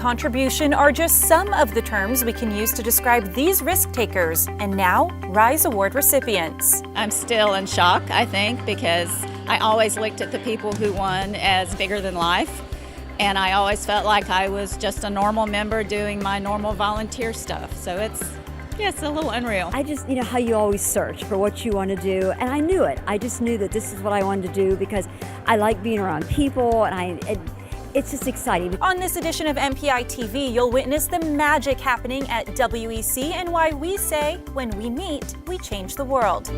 contribution are just some of the terms we can use to describe these risk takers and now Rise Award recipients. I'm still in shock, I think, because I always looked at the people who won as bigger than life, and I always felt like I was just a normal member doing my normal volunteer stuff. So it's a little unreal. I just, how you always search for what you want to do, and I knew it. I just knew that this is what I wanted to do because I like being around people, and it's just exciting. On this edition of MPI TV, you'll witness the magic happening at WEC and why we say, when we meet, we change the world.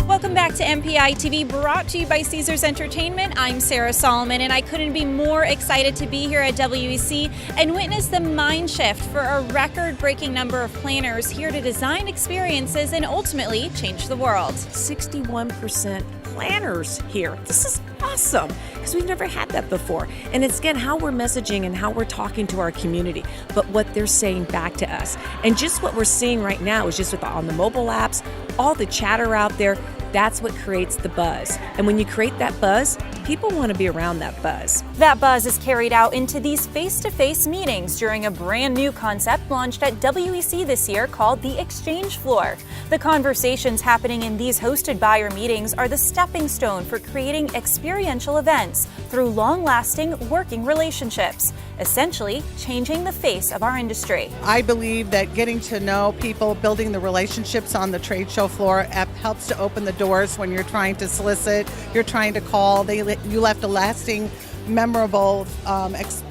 Welcome back to MPI TV, brought to you by Caesars Entertainment. I'm Sarah Solomon, and I couldn't be more excited to be here at WEC and witness the mind shift for a record-breaking number of planners here to design experiences and ultimately change the world. 61% planners here. This is awesome because we've never had that before. And it's again how we're messaging and how we're talking to our community, but what they're saying back to us. And just what we're seeing right now is just on the mobile apps, all the chatter out there. That's what creates the buzz. And when you create that buzz, people want to be around that buzz. That buzz is carried out into these face-to-face meetings during a brand new concept launched at WEC this year called the Exchange Floor. The conversations happening in these hosted buyer meetings are the stepping stone for creating experiential events through long-lasting working relationships, essentially changing the face of our industry. I believe that getting to know people, building the relationships on the trade show floor helps to open the doors when you're trying to solicit, you're trying to call. You left a lasting, memorable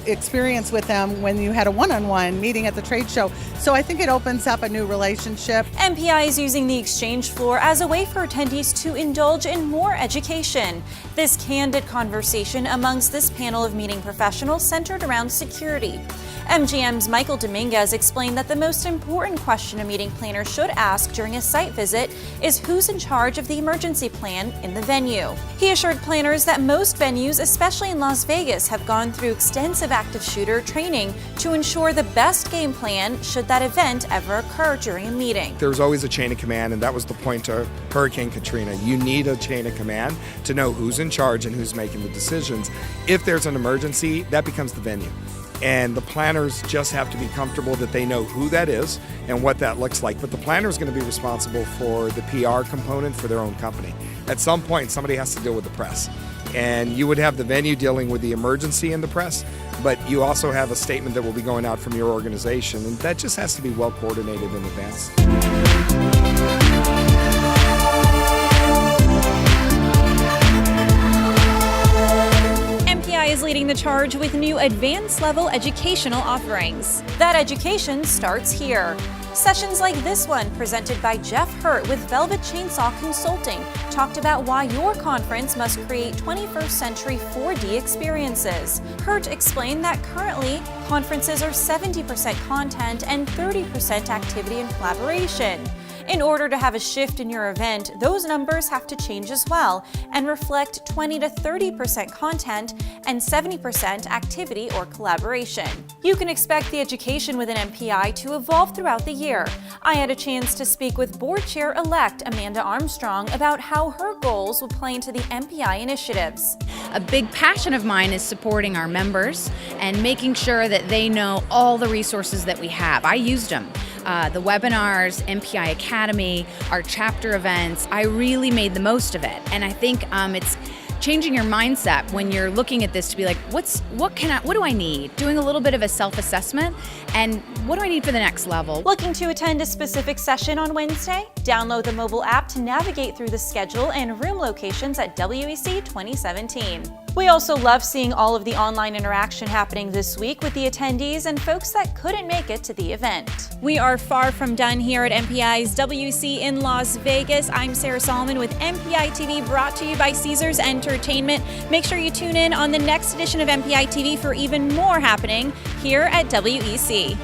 experience with them when you had a one-on-one meeting at the trade show. So I think it opens up a new relationship. MPI is using the Exchange Floor as a way for attendees to indulge in more education. This candid conversation amongst this panel of meeting professionals centered around security. MGM's Michael Dominguez explained that the most important question a meeting planner should ask during a site visit is who's in charge of the emergency plan in the venue. He assured planners that most venues, especially in Las Vegas, have gone through extensive active shooter training to ensure the best game plan should that event ever occur during a meeting. There's always a chain of command, and that was the point of Hurricane Katrina. You need a chain of command to know who's in charge and who's making the decisions. If there's an emergency, that becomes the venue. And the planners just have to be comfortable that they know who that is and what that looks like. But the planner is going to be responsible for the PR component for their own company. At some point, somebody has to deal with the press. And you would have the venue dealing with the emergency and the press, but you also have a statement that will be going out from your organization, and that just has to be well coordinated in advance. MPI is leading the charge with new advanced level educational offerings. That education starts here. Sessions like this one, presented by Jeff Hurt with Velvet Chainsaw Consulting, talked about why your conference must create 21st century 4D experiences. Hurt explained that currently, conferences are 70% content and 30% activity and collaboration. In order to have a shift in your event, those numbers have to change as well and reflect 20 to 30% content and 70% activity or collaboration. You can expect the education within MPI to evolve throughout the year. I had a chance to speak with Board Chair-elect Amanda Armstrong about how her goals will play into the MPI initiatives. A big passion of mine is supporting our members and making sure that they know all the resources that we have. I used them. The webinars, MPI Academy, our chapter events, I really made the most of it. And I think it's changing your mindset when you're looking at this to be like, what do I need? Doing a little bit of a self-assessment and what do I need for the next level? Looking to attend a specific session on Wednesday? Download the mobile app to navigate through the schedule and room locations at WEC 2017. We also love seeing all of the online interaction happening this week with the attendees and folks that couldn't make it to the event. We are far from done here at MPI's WEC in Las Vegas. I'm Sarah Solomon with MPI TV, brought to you by Caesars Entertainment. Make sure you tune in on the next edition of MPI TV for even more happening here at WEC.